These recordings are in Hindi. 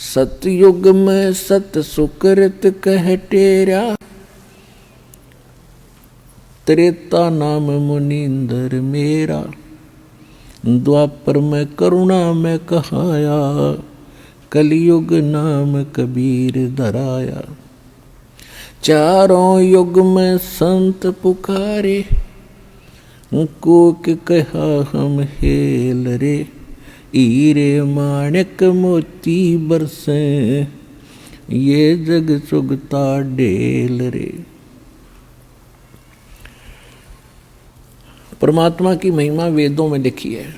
सतयुग में सत सुकृत कह टेरा, त्रेता नाम मुनींद्र मेरा। द्वापर में करुणा में कहाया, कलयुग नाम कबीर धराया। चारों युग में संत पुकारे, कोक कहा हम हेल रे। हीरे माणिक मोती बरसे, ये जग चुगता ढेल रे। परमात्मा की महिमा वेदों में लिखी है।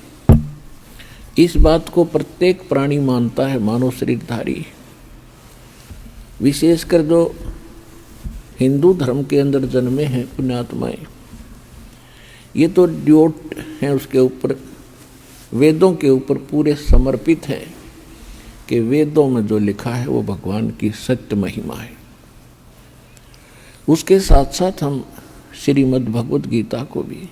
इस बात को प्रत्येक प्राणी मानता है, मानव शरीरधारी। विशेषकर जो हिंदू धर्म के अंदर जन्मे हैं पुण्यात्माएं, ये तो ड्योट हैं, उसके ऊपर वेदों के ऊपर पूरे समर्पित हैं कि वेदों में जो लिखा है वो भगवान की सत्य महिमा है। उसके साथ साथ हम श्रीमद् भगवद गीता को भी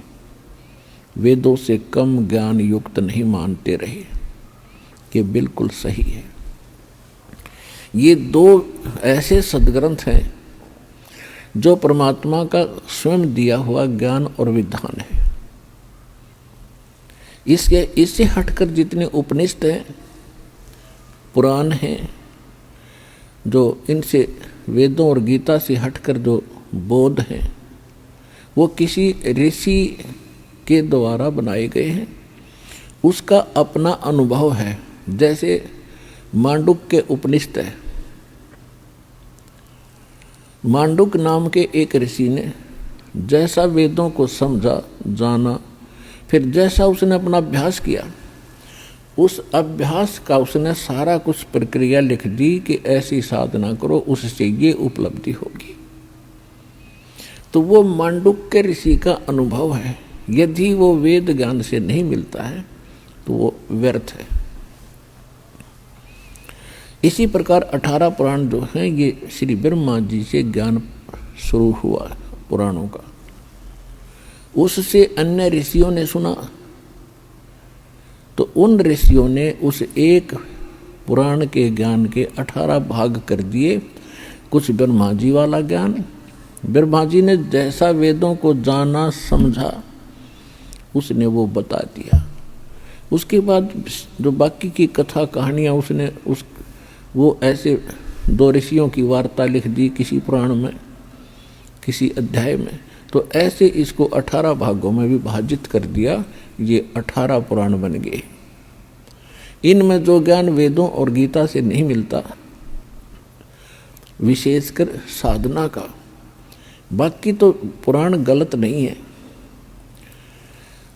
वेदों से कम ज्ञान युक्त नहीं मानते रहे कि बिल्कुल सही है। ये दो ऐसे सद्ग्रंथ हैं जो परमात्मा का स्वयं दिया हुआ ज्ञान और विधान है। इससे हटकर जितने उपनिषद हैं, पुराण हैं, जो इनसे वेदों और गीता से हटकर जो बोध हैं, वो किसी ऋषि के द्वारा बनाए गए हैं। उसका अपना अनुभव है। जैसे मांडुक के उपनिषद है। मांडुक नाम के एक ऋषि ने जैसा वेदों को समझा, जाना, फिर जैसा उसने अपना अभ्यास किया, उस अभ्यास का उसने सारा कुछ प्रक्रिया लिख दी कि ऐसी साधना करो, उससे ये उपलब्धि होगी। तो वो मांडुक के ऋषि का अनुभव है। यदि वो वेद ज्ञान से नहीं मिलता है तो वो व्यर्थ है। इसी प्रकार 18 पुराण जो हैं, ये श्री ब्रह्मा जी से ज्ञान शुरू हुआ पुराणों का। उससे अन्य ऋषियों ने सुना, तो उन ऋषियों ने उस एक पुराण के ज्ञान के 18 भाग कर दिए। कुछ ब्रह्मा जी वाला ज्ञान, ब्रह्मा जी ने जैसा वेदों को जाना समझा उसने वो बता दिया। उसके बाद जो बाकी की कथा कहानियाँ उसने वो ऐसे 2 ऋषियों की वार्ता लिख दी किसी पुराण में, किसी अध्याय में। तो ऐसे इसको 18 भागों में विभाजित कर दिया। ये 18 पुराण बन गए। इनमें जो ज्ञान वेदों और गीता से नहीं मिलता, विशेषकर साधना का, बाकी तो पुराण गलत नहीं है।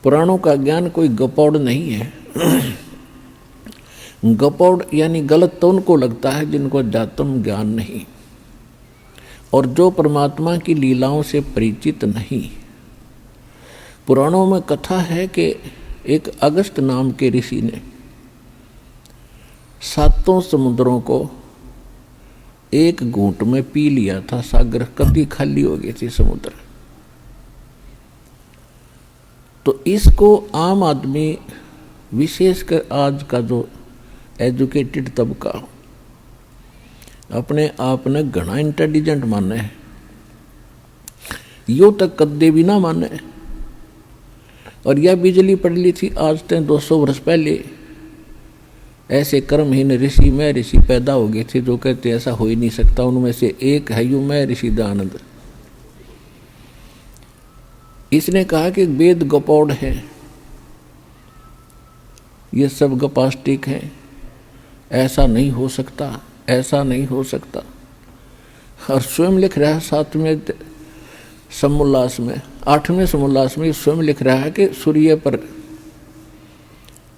पुराणों का ज्ञान कोई गपौड़ नहीं है। गपौड़ यानी गलत तो उनको लगता है जिनको अध्यात्म ज्ञान नहीं और जो परमात्मा की लीलाओं से परिचित नहीं। पुराणों में कथा है कि एक अगस्त नाम के ऋषि ने 7 समुद्रों को एक घूंट में पी लिया था। सागर कभी खाली हो गई थी समुद्र। तो इसको आम आदमी, विशेषकर आज का जो एजुकेटेड तबका, अपने आप ने घना इंटेलिजेंट माने है। यो तक कदे भी ना माने। और यह बिजली पड़ ली थी आज से 200 वर्ष पहले। ऐसे कर्महीन ऋषि में ऋषि पैदा हो गए थे जो कहते ऐसा हो ही नहीं सकता। उनमें से एक है यू मैं ऋषि दयानंद। इसने कहा कि वेद गपौड़ है, ये सब गपास्टिक है, ऐसा नहीं हो सकता, ऐसा नहीं हो सकता। और स्वयं लिख रहा है 7वें समोल्लास में, 8वें समोल्लास में स्वयं लिख रहा है कि सूर्य पर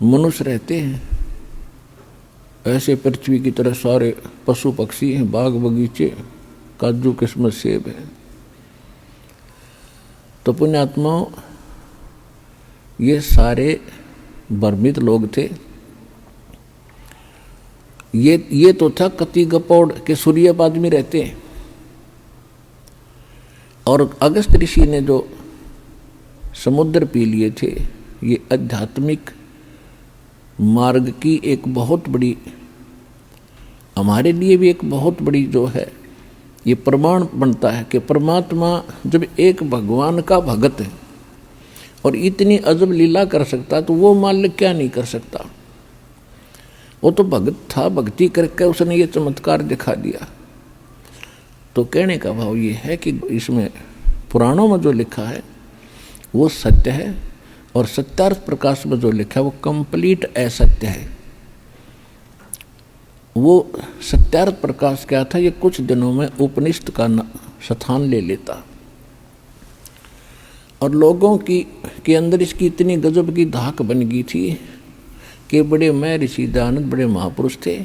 मनुष्य रहते हैं, ऐसे पृथ्वी की तरह सारे पशु पक्षी हैं, बाग बगीचे, काजू किस्मत सेब है। तो पुण्यात्माओं, ये सारे भ्रमित लोग थे। ये तो था कति गपौड़ के सूर्य पर आदमी रहते हैं। और अगस्त ऋषि ने जो समुद्र पी लिए थे, ये आध्यात्मिक मार्ग की एक बहुत बड़ी हमारे लिए भी एक बहुत बड़ी जो है ये प्रमाण बनता है कि परमात्मा जब एक भगवान का भगत है और इतनी अजब लीला कर सकता तो वो माल्य क्या नहीं कर सकता। वो तो भगत था, भक्ति करके उसने ये चमत्कार दिखा दिया। तो कहने का भाव ये है कि इसमें पुराणों में जो लिखा है वो सत्य है और सत्यार्थ प्रकाश में जो लिखा है वो कंप्लीट असत्य है। वो सत्यार्थ प्रकाश क्या था, ये कुछ दिनों में उपनिषद का स्थान ले लेता और लोगों के अंदर इसकी इतनी गजब की धाक बन गई थी कि बड़े मैं ऋषि दयानंद बड़े महापुरुष थे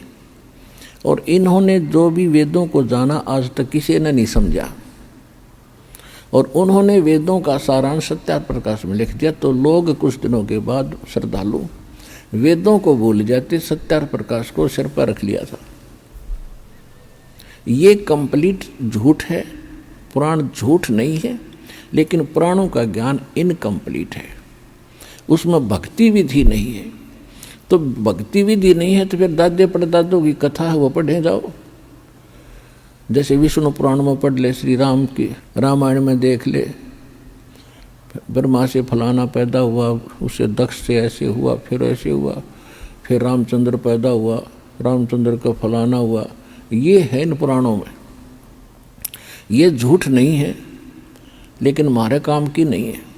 और इन्होंने जो भी वेदों को जाना आज तक किसी ने नहीं समझा और उन्होंने वेदों का सारांश सत्यार्थ प्रकाश में लिख दिया। तो लोग कुछ दिनों के बाद श्रद्धालु वेदों को भूल जाते, सत्यार्थ प्रकाश को सिर पर रख लिया था। ये कंप्लीट झूठ है, पुराण झूठ नहीं है, लेकिन पुराणों का ज्ञान इनकम्प्लीट है, उसमें भक्ति विधि नहीं है। तो भक्ति विधि नहीं है तो फिर दादे परदादों की कथा है वो पढ़े जाओ। जैसे विष्णु पुराण में पढ़ ले, श्री राम की रामायण में देख ले, ब्रह्मा से फलाना पैदा हुआ, उससे दक्ष से ऐसे हुआ, फिर ऐसे हुआ, फिर रामचंद्र पैदा हुआ, रामचंद्र का फलाना हुआ। ये है इन पुराणों में, ये झूठ नहीं है, लेकिन हमारे काम की नहीं है।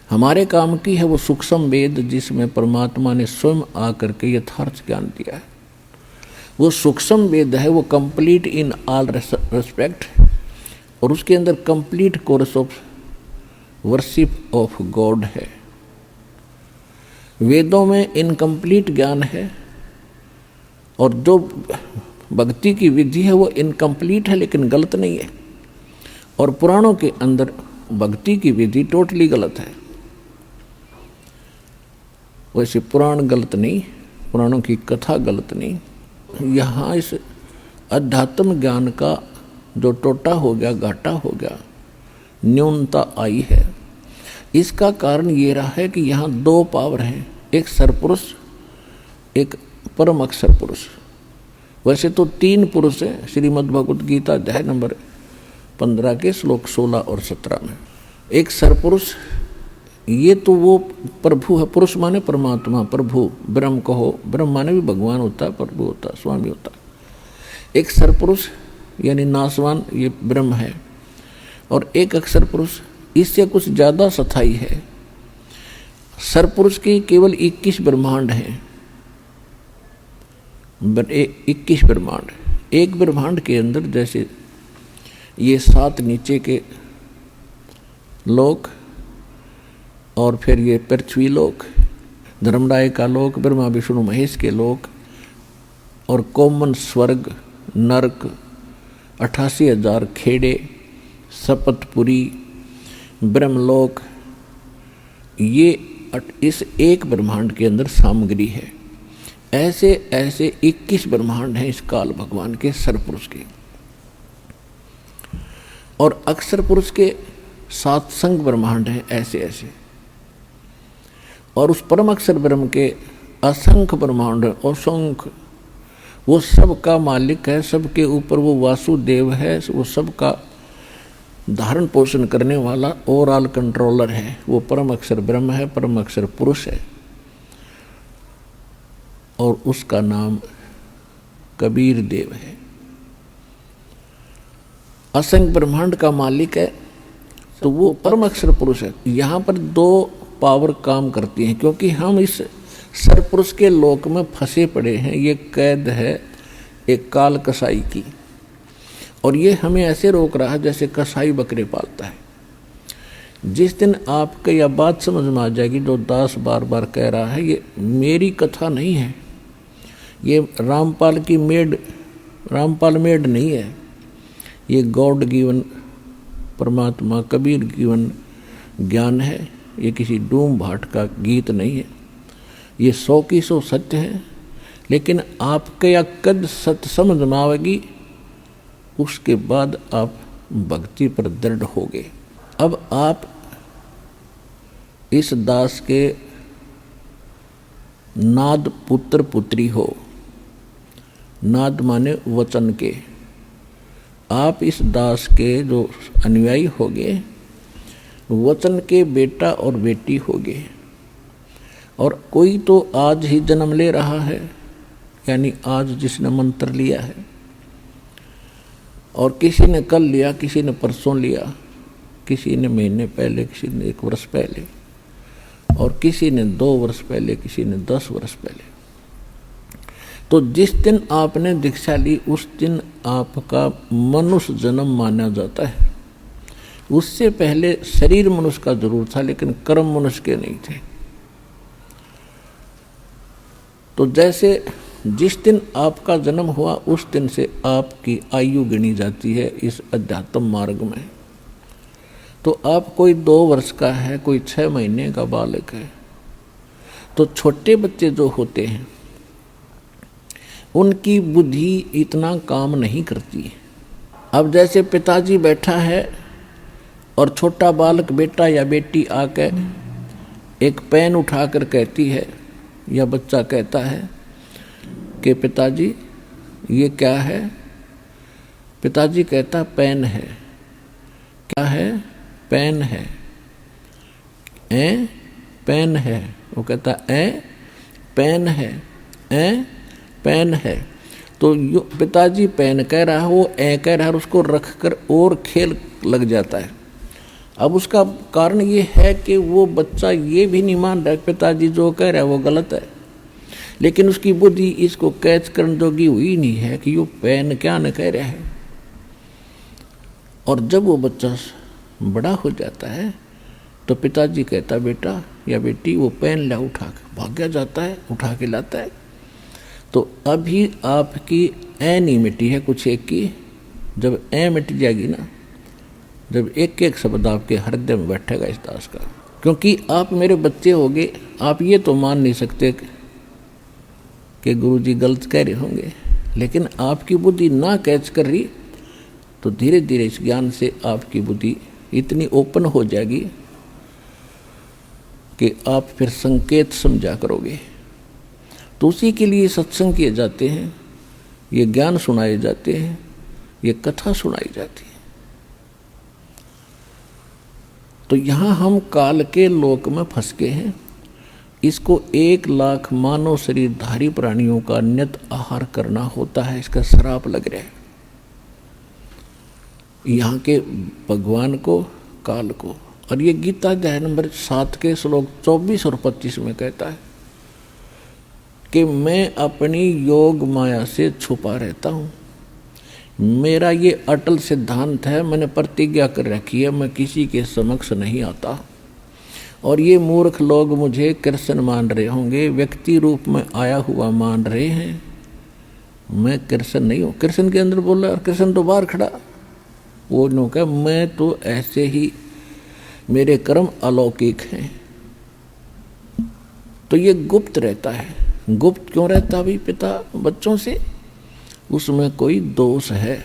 हमारे काम की है वो सूक्ष्म वेद जिसमें परमात्मा ने स्वयं आकर के यथार्थ ज्ञान दिया है। वो सूक्ष्म वेद है, वो कंप्लीट इन ऑल रेस्पेक्ट और उसके अंदर complete course of worship of God है। वेदों में इनकम्प्लीट ज्ञान है और जो भक्ति की विधि है वो इनकम्प्लीट है लेकिन गलत नहीं है। और पुराणों के अंदर भक्ति की विधि टोटली गलत है। वैसे पुराण गलत नहीं, पुराणों की कथा गलत नहीं। यहाँ इस अध्यात्म ज्ञान का जो टोटा हो गया, घाटा हो गया, न्यूनता आई है। इसका कारण ये रहा है कि यहाँ दो पावर हैं, एक सरपुरुष, एक परम अक्षर पुरुष। वैसे तो तीन पुरुष हैं श्रीमद् भगवद गीता अध्याय नंबर 15 के श्लोक 16 और 17 में। एक सरपुरुष ये तो वो प्रभु है, पुरुष माने परमात्मा, प्रभु ब्रह्म कहो, ब्रह्म माने भी भगवान होता है, प्रभु होता है, स्वामी होता है। एक सरपुरुष यानी नासवान ये ब्रह्म है और एक अक्षर पुरुष इससे कुछ ज़्यादा सथाई है। सरपुरुष की केवल 21 ब्रह्मांड हैं, 21 ब्रह्मांड। एक ब्रह्मांड के अंदर जैसे ये 7 नीचे के लोक और फिर ये पृथ्वी लोक, धर्मराय का लोक, ब्रह्मा विष्णु महेश के लोक और कॉमन स्वर्ग, नरक, 88,000 खेड़े, सपतपुरी, ब्रह्मलोक, ये इस एक ब्रह्मांड के अंदर सामग्री है। ऐसे ऐसे 21 ब्रह्मांड हैं इस काल भगवान के सरपुरुष के। और अक्षर पुरुष के 7 संग ब्रह्मांड हैं ऐसे ऐसे। और उस परम अक्षर ब्रह्म के असंख्य ब्रह्मांड और असंख्य, वो सब का मालिक है, सबके ऊपर वो वासुदेव है, वो सबका धारण पोषण करने वाला ओवरऑल कंट्रोलर है। वो परम अक्षर ब्रह्म है, परम अक्षर पुरुष है और उसका नाम कबीर देव है। असंख्य ब्रह्मांड का मालिक है तो वो परम अक्षर पुरुष है। यहाँ पर 2 पावर काम करती हैं क्योंकि हम इस सरपुरुष के लोक में फंसे पड़े हैं। ये कैद है एक काल कसाई की और ये हमें ऐसे रोक रहा है जैसे कसाई बकरे पालता है। जिस दिन आपको यह बात समझ में आ जाएगी जो दास बार बार कह रहा है, ये मेरी कथा नहीं है, ये रामपाल की मेड, रामपाल मेड नहीं है, ये गॉड गिवन परमात्मा कबीर गिवन ज्ञान है। ये किसी डूम भाट का गीत नहीं है, ये 100 की 100 सत्य है। लेकिन आपके या कद सत्य समझ में आवेगी उसके बाद आप भक्ति पर दृढ़ होगे। अब आप इस दास के नाद पुत्र पुत्री हो नाद माने वचन के। आप इस दास के जो अनुयायी होगे, वचन के बेटा और बेटी होगे। और कोई तो आज ही जन्म ले रहा है, यानी आज जिसने मंत्र लिया है, और किसी ने कल लिया, किसी ने परसों लिया, किसी ने महीने पहले, किसी ने 1 वर्ष पहले, और किसी ने 2 वर्ष पहले, किसी ने 10 वर्ष पहले। तो जिस दिन आपने दीक्षा ली उस दिन आपका मनुष्य जन्म माना जाता है। उससे पहले शरीर मनुष्य का जरूर था, लेकिन कर्म मनुष्य के नहीं थे। तो जैसे जिस दिन आपका जन्म हुआ उस दिन से आपकी आयु गिनी जाती है इस अध्यात्म मार्ग में। तो आप कोई 2 वर्ष का है, कोई 6 महीने का बालक है। तो छोटे बच्चे जो होते हैं उनकी बुद्धि इतना काम नहीं करती। अब जैसे पिताजी बैठा है और छोटा बालक बेटा या बेटी आकर एक पेन उठाकर कहती है, या बच्चा कहता है कि पिताजी ये क्या है? पिताजी कहता पेन है। क्या है? पेन है। पेन है। वो कहता पेन है। पेन है। तो पिताजी पेन कह रहा है, वो कह रहा है, उसको रख कर और खेल लग जाता है। अब उसका कारण ये है कि वो बच्चा ये भी नहीं मान रहा पिताजी जो कह रहा है वो गलत है, लेकिन उसकी बुद्धि इसको कैच करने जोगी हुई नहीं है कि यो पेन क्या न कह रहा है। और जब वो बच्चा बड़ा हो जाता है तो पिताजी कहता बेटा या बेटी वो पेन ला, उठा के भाग जाता है, उठा के लाता है। तो अभी आपकी नहीं मिटी है कुछ एक की। जब मिट जाएगी ना, जब एक एक शब्द आपके हृदय में बैठेगा इस दास का, क्योंकि आप मेरे बच्चे होगे, आप ये तो मान नहीं सकते कि गुरुजी गलत कह रहे होंगे, लेकिन आपकी बुद्धि ना कैच कर रही तो धीरे धीरे इस ज्ञान से आपकी बुद्धि इतनी ओपन हो जाएगी कि आप फिर संकेत समझा करोगे। तो उसी के लिए सत्संग किए जाते हैं, ये ज्ञान सुनाए जाते हैं, ये कथा सुनाई जाती है। तो यहाँ हम काल के लोक में फंस गए हैं। इसको 1 लाख मानव शरीरधारी प्राणियों का नियत आहार करना होता है, इसका श्राप लग रहा है यहाँ के भगवान को, काल को। और ये गीता अध्याय नंबर 7 के श्लोक 24 और 25 में कहता है कि मैं अपनी योग माया से छुपा रहता हूँ। मेरा ये अटल सिद्धांत है, मैंने प्रतिज्ञा कर रखी है, मैं किसी के समक्ष नहीं आता। और ये मूर्ख लोग मुझे कृष्ण मान रहे होंगे, व्यक्ति रूप में आया हुआ मान रहे हैं, मैं कृष्ण नहीं हूँ। कृष्ण के अंदर बोला और कृष्ण तो बाहर खड़ा। वो नो कहा मैं तो ऐसे ही, मेरे कर्म अलौकिक हैं। तो ये गुप्त रहता है। गुप्त क्यों रहता भाई पिता बच्चों से? उसमें कोई दोष है,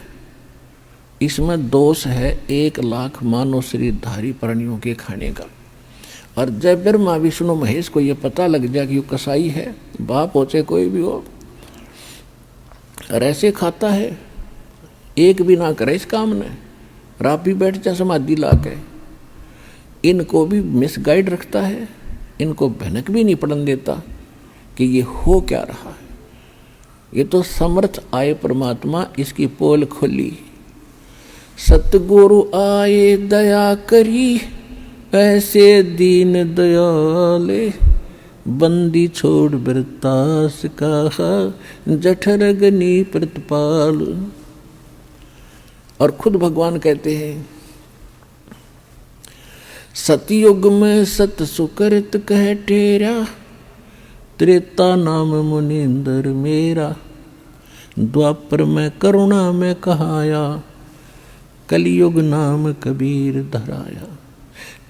इसमें दोष है 1 लाख मानव शरीरधारी प्राणियों के खाने का। और जब ब्रह्मा विष्णु महेश को ये पता लग जाए कि वो कसाई है, बाप हो चाहे कोई भी हो, और ऐसे खाता है, एक भी ना करे इस काम ने, रात भी बैठ जा समाधि ला के, इनको भी मिसगाइड रखता है, इनको भनक भी नहीं पड़न देता कि ये हो क्या रहा है। ये तो समर्थ आए परमात्मा, इसकी पोल खोली, सतगुरु आए दया करी, ऐसे दीन दयाले, बंदी छोड़ बरतास कहा, जठर अग्नि प्रतिपाल। और खुद भगवान कहते हैं सतयुग में सत सुकृत कह टेरा, त्रेता नाम मुनिंदर मेरा, द्वापर में करुणा में कहाया, कलयुग नाम कबीर धराया।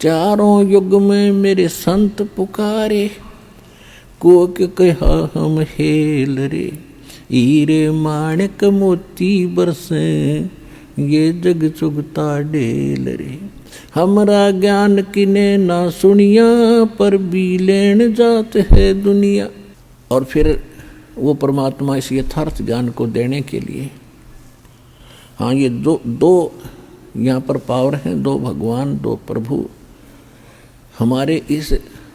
चारों युग में मेरे संत पुकारे, कोक कहा हम हेल रे, हीरे माणिक मोती बरसे, ये जग चुगता डेल रे। हमरा ज्ञान किने ना सुनिया, पर भी लेन जात है दुनिया। और फिर वो परमात्मा इस यथार्थ ज्ञान को देने के लिए। हाँ, ये दो यहाँ पर पावर हैं, दो भगवान, दो प्रभु हमारे इस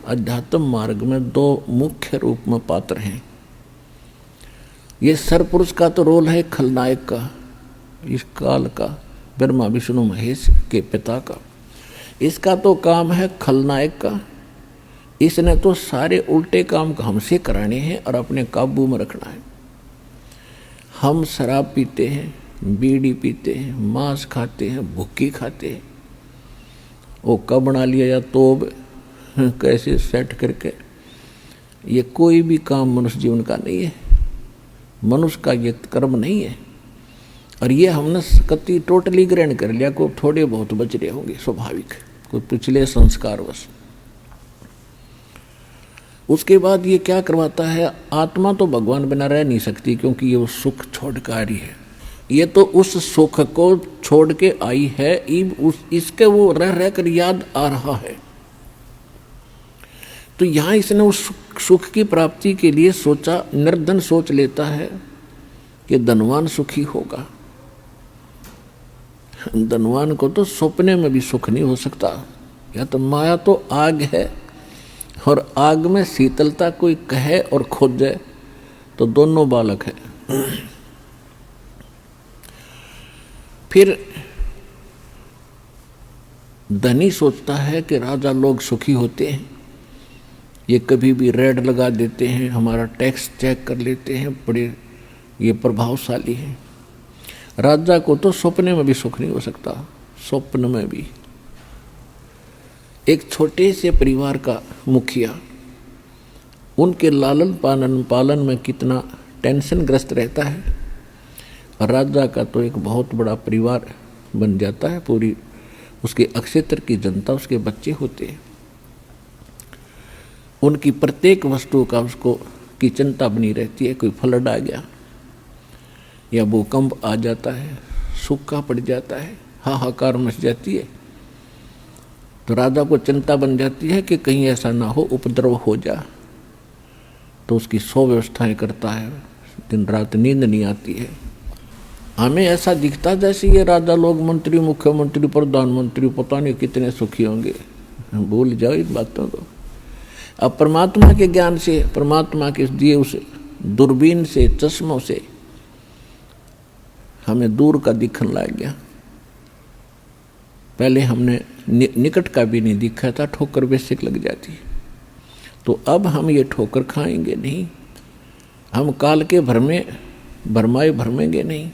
अध्यात्म मार्ग में दो मुख्य रूप में पात्र हैं। ये सरपुरुष का तो रोल है खलनायक का, इस काल का, ब्रह्मा विष्णु महेश के पिता का। इसका तो काम है खलनायक का। इसने तो सारे उल्टे काम हमसे कराने हैं और अपने काबू में रखना है। हम शराब पीते हैं, बीड़ी पीते हैं, मांस खाते हैं, भुक्की खाते हैं, वो कब बना लिया या तोब कैसे सेट करके। ये कोई भी काम मनुष्य जीवन का नहीं है, मनुष्य का ये कर्म नहीं है। और ये हमने कति टोटली ग्रहण कर लिया। को थोड़े बहुत बच रहे होंगे स्वाभाविक, कोई पिछले संस्कारवश। उसके बाद ये क्या करवाता है, आत्मा तो भगवान बिना रह नहीं सकती, क्योंकि ये वो सुख छोड़ कर आ रही है। ये तो उस सुख को छोड़ के आई है, इसके वो रह रह कर याद आ रहा है। तो यहाँ इसने उस सुख की प्राप्ति के लिए सोचा, निर्धन सोच लेता है कि धनवान सुखी होगा। धनवान को तो सपने में भी सुख नहीं हो सकता। या तो माया तो आग है, और आग में शीतलता कोई कहे और खोजे तो दोनों बालक है। फिर धनी सोचता है कि राजा लोग सुखी होते हैं, ये कभी भी रेड लगा देते हैं, हमारा टैक्स चेक कर लेते हैं, बड़े ये प्रभावशाली हैं। राजा को तो सपने में भी सुख नहीं हो सकता, स्वप्न में भी। एक छोटे से परिवार का मुखिया, उनके लालन पालन में कितना टेंशन ग्रस्त रहता है। और राजा का तो एक बहुत बड़ा परिवार बन जाता है, पूरी उसके अक्षेत्र की जनता उसके बच्चे होते हैं। उनकी प्रत्येक वस्तु का उसको की चिंता बनी रहती है। कोई फ्लड आ गया या भूकंप आ जाता है, सूखा पड़ जाता है, हाहाकार मच जाती है, तो राजा को चिंता बन जाती है कि कहीं ऐसा ना हो, उपद्रव हो जा। तो उसकी 100 व्यवस्थाएं करता है, दिन रात नींद नहीं आती है। हमें ऐसा दिखता जैसे ये राजा लोग, मंत्री, मुख्यमंत्री, प्रधानमंत्री पता नहीं कितने सुखी होंगे। भूल जाओ इन बातों को। अब परमात्मा के ज्ञान से, परमात्मा के दिए उस दूरबीन से, चश्मों से हमें दूर का दिखने लग गया। पहले हमने निकट का भी नहीं दिखा था, ठोकर बेसिक लग जाती। तो अब हम ये ठोकर खाएंगे नहीं, हम काल के भरमेंगे नहीं।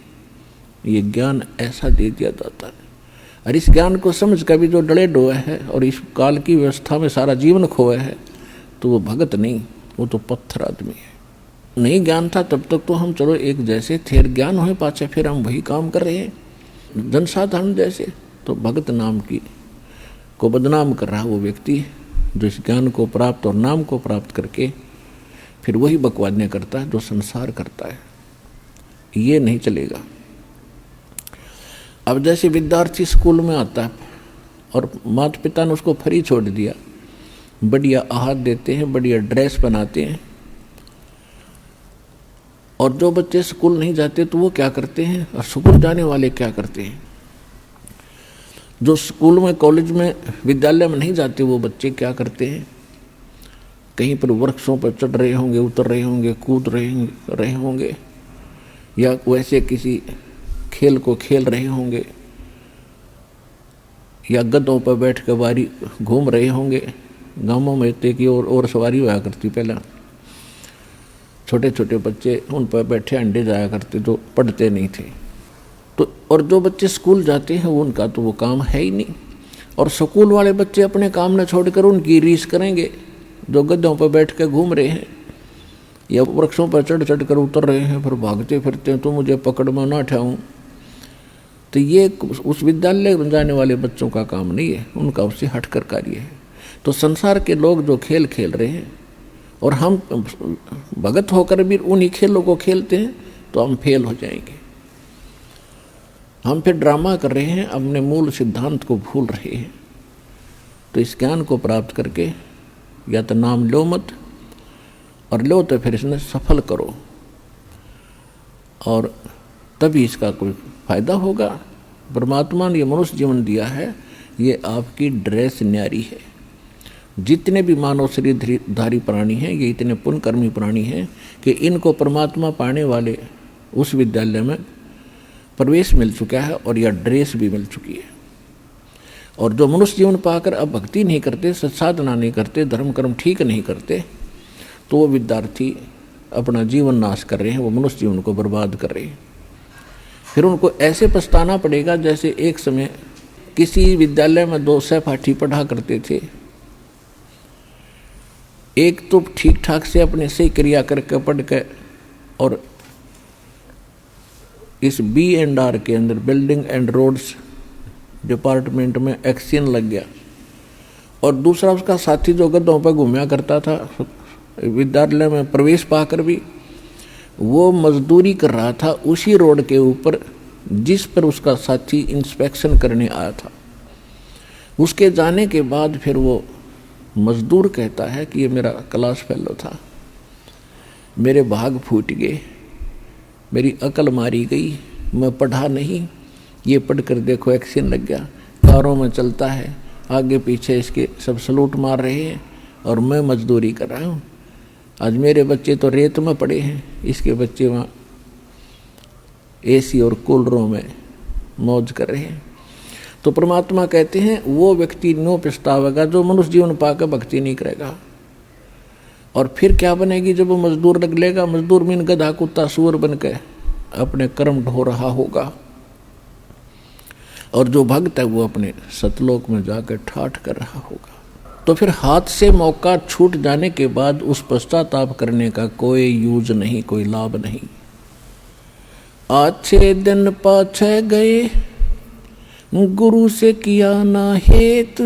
ये ज्ञान ऐसा दे दिया जाता है। और इस ज्ञान को समझ कर भी जो डले डोए है और इस काल की व्यवस्था में सारा जीवन खोया है, तो वो भगत नहीं, वो तो पत्थर आदमी है। नहीं ज्ञान था तब तक तो हम चलो एक जैसे थे, ज्ञान हुए पाछे फिर हम वही काम कर रहे हैं जनसाधारण जैसे। तो भगत नाम की को बदनाम कर रहा वो व्यक्ति जो इस ज्ञान को प्राप्त और नाम को प्राप्त करके फिर वही बकवादियाँ करता है जो संसार करता है। ये नहीं चलेगा। अब जैसे विद्यार्थी स्कूल में आता है और माता पिता ने उसको फ्री छोड़ दिया, बढ़िया आहार देते हैं, बढ़िया ड्रेस बनाते हैं, और जो बच्चे स्कूल नहीं जाते तो वो क्या करते हैं, और स्कूल जाने वाले क्या करते हैं, जो स्कूल में, कॉलेज में, विद्यालय में नहीं जाते वो बच्चे क्या करते हैं, कहीं पर वृक्षों पर चढ़ रहे होंगे, उतर रहे होंगे, कूद रहे होंगे, या वैसे किसी खेल को खेल रहे होंगे, या गधों पर बैठ कर बारी घूम रहे होंगे। गांवों में ते की और सवारी हुआ करती, पहला छोटे छोटे बच्चे उन पर बैठे अंडे जाया करते जो पढ़ते नहीं थे। तो और जो बच्चे स्कूल जाते हैं उनका तो वो काम है ही नहीं, और स्कूल वाले बच्चे अपने काम न छोड़कर उनकी रीस करेंगे जो गधों पर बैठ कर घूम रहे हैं या वृक्षों पर चढ़ चढ़ कर उतर रहे हैं, फिर भागते फिरते हैं तो मुझे पकड़ में ना उठाऊं। तो ये उस विद्यालय में जाने वाले बच्चों का काम नहीं है, उनका उससे हटकर कार्य है। तो संसार के लोग जो खेल खेल रहे हैं और हम भगत होकर भी उन्हीं खेलों को खेलते हैं, तो हम फेल हो जाएंगे। हम फिर ड्रामा कर रहे हैं, अपने मूल सिद्धांत को भूल रहे हैं। तो इस ज्ञान को प्राप्त करके या तो नाम लो मत, और लो तो फिर इसने सफल करो। और तभी इसका कोई फायदा होगा। परमात्मा ने ये मनुष्य जीवन दिया है, ये आपकी ड्रेस न्यारी है। जितने भी मानव शरीरधारी प्राणी हैं, ये इतने पुण्यकर्मी प्राणी हैं कि इनको परमात्मा पाने वाले उस विद्यालय में प्रवेश मिल चुका है और यह ड्रेस भी मिल चुकी है। और जो मनुष्य जीवन पाकर अब भक्ति नहीं करते, सत्साधना नहीं करते, धर्म कर्म ठीक नहीं करते, तो वो विद्यार्थी अपना जीवन नाश कर रहे हैं, वो मनुष्य जीवन को बर्बाद कर रहे हैं। फिर उनको ऐसे पछताना पड़ेगा जैसे एक समय किसी विद्यालय में 2 सहपाठी पढ़ा करते थे। एक तो ठीक ठाक से अपने सही क्रिया करके पढ़ के और इस B&R के अंदर बिल्डिंग एंड रोड्स डिपार्टमेंट में एक्शन लग गया, और दूसरा उसका साथी जो गधों पर घूमया करता था विद्यालय में प्रवेश पाकर भी, वो मजदूरी कर रहा था उसी रोड के ऊपर जिस पर उसका साथी इंस्पेक्शन करने आया था। उसके जाने के बाद फिर वो मजदूर कहता है कि ये मेरा क्लास फेलो था, मेरे भाग फूट गए, मेरी अकल मारी गई, मैं पढ़ा नहीं, ये पढ़कर देखो एक्शन लग गया, कारों में चलता है, आगे पीछे इसके सब सलूट मार रहे हैं और मैं मजदूरी कर रहा हूँ। आज मेरे बच्चे तो रेत में पड़े हैं, इसके बच्चे वहाँ AC और कूलरों में मौज कर रहे हैं। तो परमात्मा कहते हैं वो व्यक्ति नो पछतावेगा जो मनुष्य जीवन पाकर भक्ति नहीं करेगा। और फिर क्या बनेगी जब वो मजदूर लग लेगा, मजदूर मीन गधा कुत्ता सूअर बन के अपने कर्म ढो रहा होगा, और जो भक्त है वो अपने सतलोक में जाकर ठाठ कर रहा होगा। तो फिर हाथ से मौका छूट जाने के बाद उस पश्चाताप करने का कोई यूज नहीं, कोई लाभ नहीं। अच्छे दिन पाछे गए, गुरु से किया ना हेत,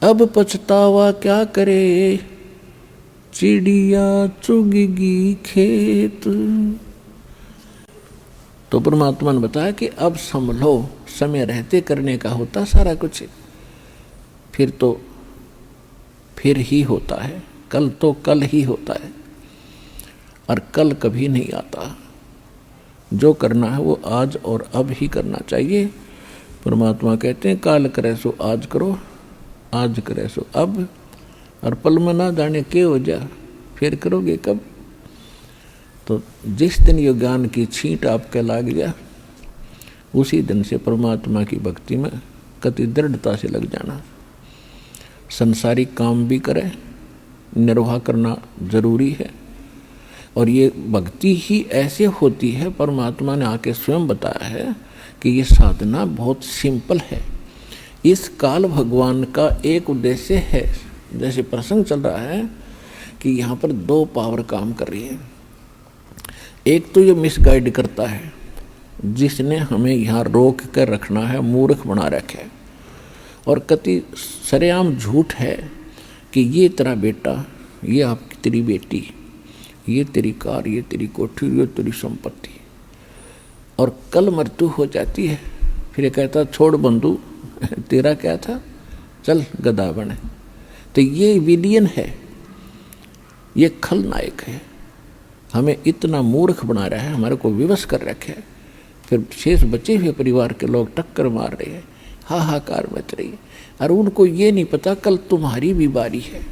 अब पछतावा क्या करे, चिड़िया चुगेगी खेत। तो परमात्मा ने बताया कि अब संभलो, समय रहते करने का होता सारा कुछ, फिर तो फिर ही होता है, कल तो कल ही होता है, और कल कभी नहीं आता। जो करना है वो आज और अब ही करना चाहिए। परमात्मा कहते हैं काल करे सो आज करो, आज करे सो अब, और पल में ना जाने के हो जा, फिर करोगे कब। तो जिस दिन ये ज्ञान की छींट आपके लाग जा, उसी दिन से परमात्मा की भक्ति में कति दृढ़ता से लग जाना। संसारिक काम भी करे, निर्वाह करना जरूरी है, और ये भक्ति ही ऐसे होती है, परमात्मा ने आके स्वयं बताया है कि ये साधना बहुत सिंपल है। इस काल भगवान का एक उद्देश्य है, जैसे प्रसंग चल रहा है कि यहाँ पर 2 पावर काम कर रही है। एक तो ये मिसगाइड करता है, जिसने हमें यहाँ रोक कर रखना है, मूर्ख बना रखे है, और कति सरेआम झूठ है कि ये तेरा बेटा, ये आपकी तेरी बेटी, ये तेरी कार, ये तेरी कोठी, ये तेरी संपत्ति, और कल मृत्यु हो जाती है। फिर ये कहता छोड़ बंधु, तेरा क्या था, चल गधा बने। तो ये विलियन है, ये खलनायक है, हमें इतना मूर्ख बना रहा है, हमारे को विवश कर रखे है। फिर शेष बचे हुए परिवार के लोग टक्कर मार रहे हैं, हाहाकार मच रही है, और उनको ये नहीं पता कल तुम्हारी भी बारी है।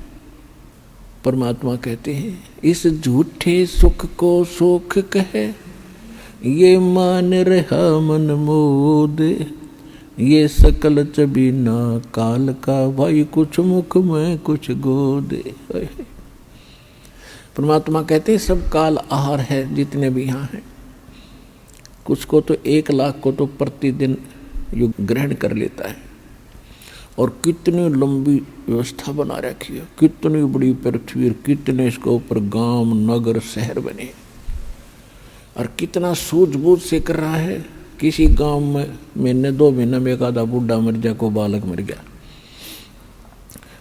परमात्मा कहते हैं इस झूठे सुख को सुख कहे, ये मान रहा मन मोद, ये सकल चबीना काल का, भाई कुछ मुख में कुछ गोद। परमात्मा कहते हैं सब काल आहार है जितने भी यहाँ हैं, कुछ को तो 1 लाख को तो प्रतिदिन युग ग्रहण कर लेता है, और कितनी लंबी व्यवस्था बना रखी है, कितनी बड़ी पृथ्वी, कितने इसके ऊपर गांव नगर शहर बने, और कितना सूझबूझ से कर रहा है। किसी गांव में महीने 2 महीने में एक आधा बूढ़ा मर जाए, को बालक मर गया,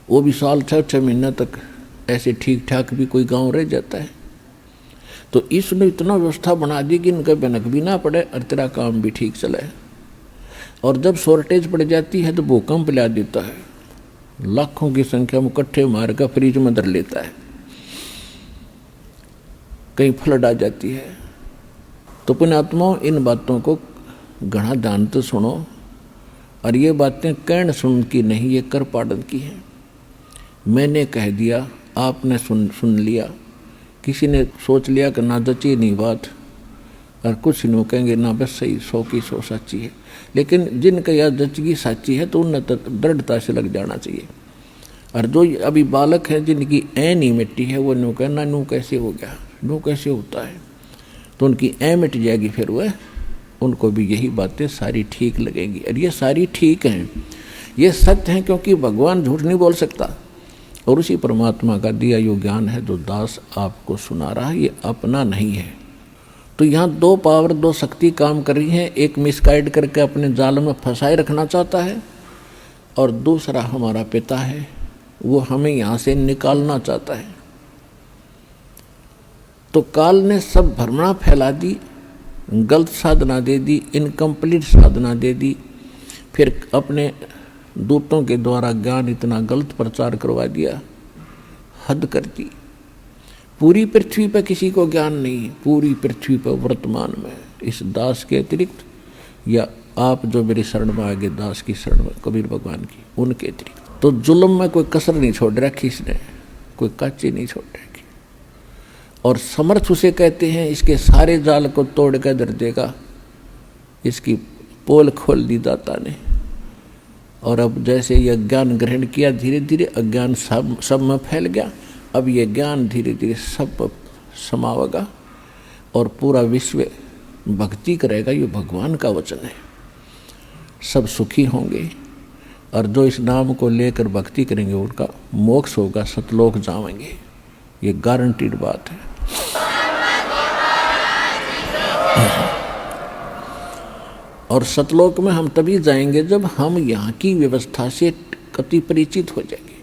वो भी साल 6-6 महीने तक ऐसे ठीक ठाक भी कोई गांव रह जाता है। तो इसने इतना व्यवस्था बना दी कि इनका भनक भी ना पड़े और तेरा काम भी ठीक चले। और जब शॉर्टेज पड़ जाती है तो भूकंप ला देता है, लाखों की संख्या में इकट्ठे मार कर फ्रिज में धर लेता है, कहीं फ्लड आ जाती है, तो पुण्यात्माओं, इन बातों को गढ़ा ध्यान से सुनो, और ये बातें कहण सुन की नहीं, ये कर पाड़न की है। मैंने कह दिया, आपने सुन लिया, किसी ने सोच लिया कि ना जची नहीं बात, और कुछ नहीं कहेंगे ना बस सही 100 की 100 सच्ची है। लेकिन जिनका यह जचगी सच्ची है तो उन्हें दृढ़ता से लग जाना चाहिए। और जो अभी बालक हैं जिनकी ऐ नहीं मिट्टी है, वो नो कहना नू कैसे हो गया, नू कैसे होता है, तो उनकी ऐ मिट जाएगी, फिर वह उनको भी यही बातें सारी ठीक लगेंगी। और ये सारी ठीक हैं, ये सत्य हैं, क्योंकि भगवान झूठ नहीं बोल सकता। और उसी परमात्मा का दिया यो ज्ञान है जो दास आपको सुना रहा है, ये अपना नहीं है। तो यहाँ 2 पावर 2 शक्ति काम कर रही हैं। एक मिसगाइड करके अपने जाल में फंसाए रखना चाहता है, और दूसरा हमारा पिता है, वो हमें यहाँ से निकालना चाहता है। तो काल ने सब भ्रमणा फैला दी, गलत साधना दे दी, इनकम्प्लीट साधना दे दी, फिर अपने दूतों के द्वारा ज्ञान इतना गलत प्रचार करवा दिया, हद कर दी। पूरी पृथ्वी पर किसी को ज्ञान नहीं, पूरी पृथ्वी पर वर्तमान में इस दास के अतिरिक्त, या आप जो मेरी शरण में आगे दास की शरण में कबीर भगवान की, उनके अतिरिक्त तो जुल्म में कोई कसर नहीं छोड़ रखी इसने, कोई काची नहीं छोड़ रखी। और समर्थ उसे कहते हैं, इसके सारे जाल को तोड़ कर दर देगा, इसकी पोल खोल दी दाता ने। और अब जैसे यह ज्ञान ग्रहण किया, धीरे धीरे अज्ञान सब में फैल गया। अब ये ज्ञान धीरे धीरे सब समावेगा और पूरा विश्व भक्ति करेगा। ये भगवान का वचन है, सब सुखी होंगे, और जो इस नाम को लेकर भक्ति करेंगे उनका मोक्ष होगा, सतलोक जाएंगे। ये गारंटीड बात है। और सतलोक में हम तभी जाएंगे जब हम यहाँ की व्यवस्था से कति परिचित हो जाएंगे,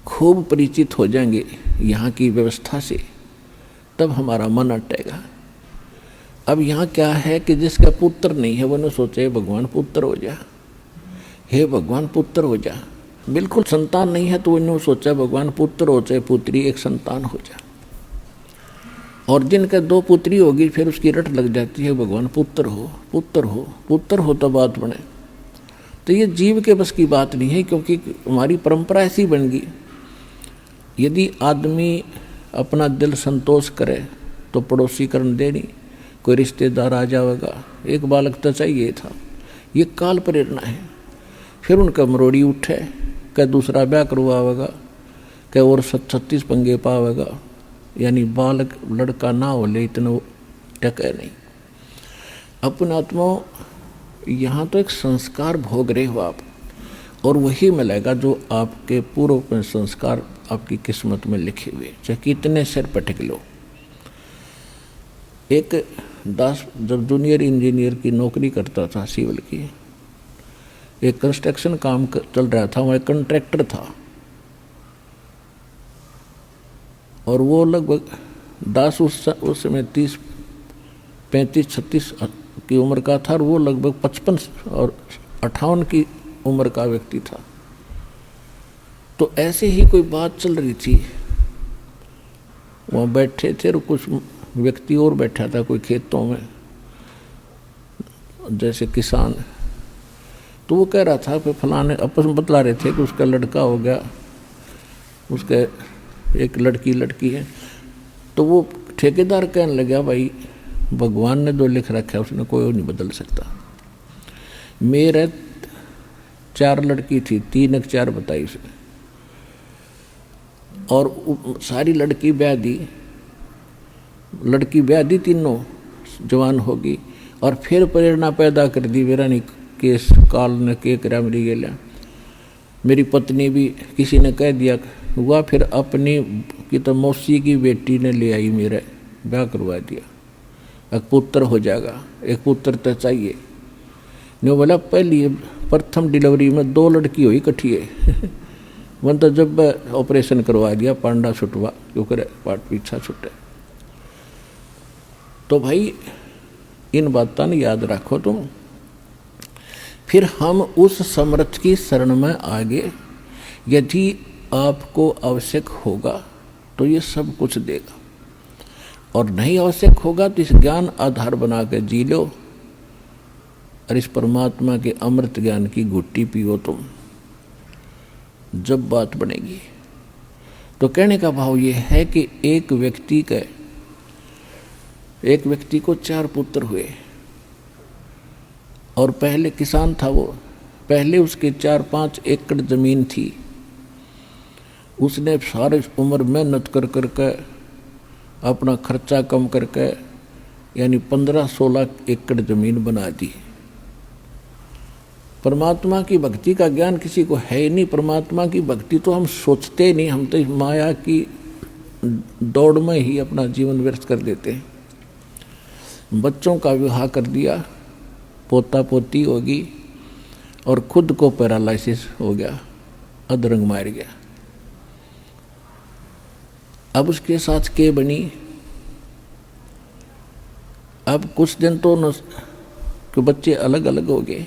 खूब परिचित हो जाएंगे यहाँ की व्यवस्था से, तब हमारा मन अटेगा। अब यहाँ क्या है कि जिसका पुत्र नहीं है वो न सोचे भगवान पुत्र हो जा, हे भगवान पुत्र हो जा। बिल्कुल संतान नहीं है तो वो न सोचा भगवान पुत्र हो चाहे पुत्री, एक संतान हो जा। और जिनका 2 पुत्री होगी फिर उसकी रट लग जाती है भगवान पुत्र हो, पुत्र हो, पुत्र हो तो बात बने। तो ये जीव के बस की बात नहीं है, क्योंकि हमारी परंपरा ऐसी बन गई। यदि आदमी अपना दिल संतोष करे तो पड़ोसी करण दे नहीं, कोई रिश्तेदार आ जाएगा, एक बालक तो चाहिए था। ये काल प्रेरणा है। फिर उनका मरोड़ी उठे, कह दूसरा ब्याह करवाएगा, कह और 36 पंगे पावेगा, यानी बालक लड़का ना हो ले इतना टके नहीं। अपने आत्मा यहाँ तो एक संस्कार भोग रहे हो आप, और वही मिलेगा जो आपके पूर्व में संस्कार आपकी किस्मत में लिखे हुए, चाहे कितने सिर पटक लो। एक दास जब जूनियर इंजीनियर की नौकरी करता था सिविल की, एक कंस्ट्रक्शन काम चल रहा था, वहाँ कंट्रैक्टर था, और वो लगभग दास उस समय 30, 35, 36 की उम्र का था, और वो लगभग 55 और 58 की उम्र का व्यक्ति था। तो ऐसे ही कोई बात चल रही थी, वहाँ बैठे थे और कुछ व्यक्ति और बैठा था कोई खेतों में, जैसे किसान। तो वो कह रहा था कि फलाने आपस में बतला रहे थे कि उसका लड़का हो गया, उसके एक लड़की है। तो वो ठेकेदार कहने लगा, भाई भगवान ने जो लिख रखा है उसने कोई नहीं बदल सकता। मेरे 4 लड़की थी, 3 एक 4 बताई उसने, और सारी लड़की ब्याह दी, तीनों जवान होगी। और फिर प्रेरणा पैदा कर दी, मेरा नहीं केस काल ने के करा मेरी गेला, मेरी पत्नी भी किसी ने कह दिया हुआ, फिर अपनी की तो मौसी की बेटी ने ले आई, मेरा ब्याह करवा दिया, एक पुत्र हो जाएगा, एक पुत्र तो चाहिए। ने बोला पहली प्रथम डिलीवरी में 2 लड़की हुई इकट्ठी है मन तो जब ऑपरेशन करवा दिया, पांडा छुटवा क्योंकि पाट पीछा छुटे। तो भाई इन बातों ने याद रखो तुम। फिर हम उस समर्थ की शरण में आगे, यदि आपको आवश्यक होगा तो ये सब कुछ देगा। और नहीं आवश्यक होगा तो इस ज्ञान आधार बना कर जी लो और इस परमात्मा के अमृत ज्ञान की घुट्टी पियो तुम, जब बात बनेगी। तो कहने का भाव ये है कि एक व्यक्ति को 4 पुत्र हुए और पहले किसान था वो, पहले उसके 4-5 एकड़ जमीन थी, उसने सारी उम्र मेहनत कर करके अपना खर्चा कम करके यानी 15-16 एकड़ जमीन बना दी। परमात्मा की भक्ति का ज्ञान किसी को है ही नहीं। परमात्मा की भक्ति तो हम सोचते नहीं, हम तो माया की दौड़ में ही अपना जीवन व्यर्थ कर देते हैं। बच्चों का विवाह कर दिया, पोता पोती होगी और खुद को पैरालिसिस हो गया, अधरंग मार गया। अब उसके साथ के बनी, अब कुछ दिन तो बच्चे अलग अलग हो गए।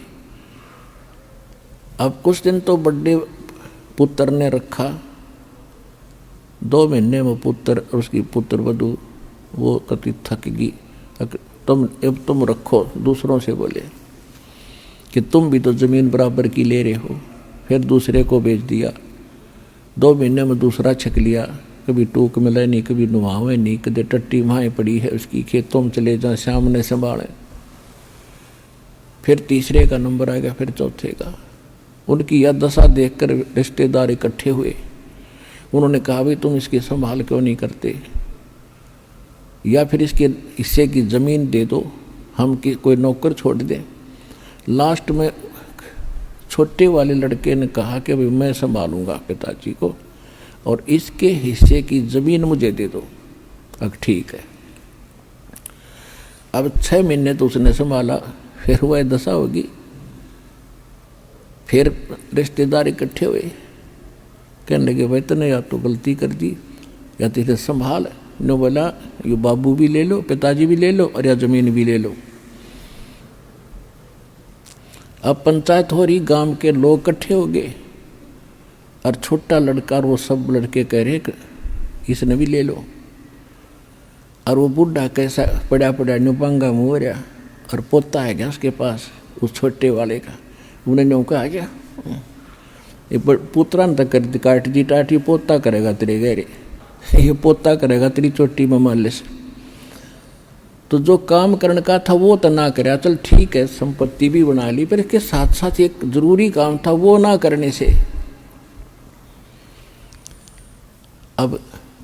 अब कुछ दिन तो बड़े पुत्र ने रखा, 2 महीने में पुत्र और उसकी पुत्र वधू वो कति थक गई, तुम रखो, दूसरों से बोले कि तुम भी तो जमीन बराबर की ले रहे हो। फिर दूसरे को बेच दिया, 2 महीने में दूसरा छक लिया, कभी टूक मिले नहीं, कभी नुहावे नहीं, कभी टट्टी माएँ पड़ी है उसकी, खेतों में चले जा, शाम ने संभाले। फिर तीसरे का नंबर आ गया, फिर चौथे का। उनकी यह दशा देखकर रिश्तेदार इकट्ठे हुए, उन्होंने कहा भाई तुम इसकी संभाल क्यों नहीं करते, या फिर इसके हिस्से की ज़मीन दे दो, हम कोई नौकर छोड़ दें। लास्ट में छोटे वाले लड़के ने कहा कि भाई मैं संभालूंगा पिताजी को और इसके हिस्से की ज़मीन मुझे दे दो। अब ठीक है। अब 6 महीने तो उसने संभाला, फिर वह दशा होगी। फिर रिश्तेदार इकट्ठे हुए, कहने लगे भाई तूने या तो गलती कर दी या तेरे संभाल। ने बोला ये बाबू भी ले लो, पिताजी भी ले लो और या ज़मीन भी ले लो। अब पंचायत हो रही, गांव के लोग इकट्ठे हो गए और छोटा लड़का और वो सब लड़के कह रहे इसने भी ले लो। और वो बूढ़ा कैसा पड़ा नुपंगा मुँह रहा और पोता है गया उसके पास, उस छोटे वाले का। उन्हें नौका आ गया, ये पुत्रा न तक कर काट दी टाटी, पोता करेगा तेरे गहरे, ये पोता करेगा तेरी चोटी में मालिश। तो जो काम करने का था वो तो ना करे, चल ठीक है संपत्ति भी बना ली, पर इसके साथ साथ एक जरूरी काम था वो ना करने से अब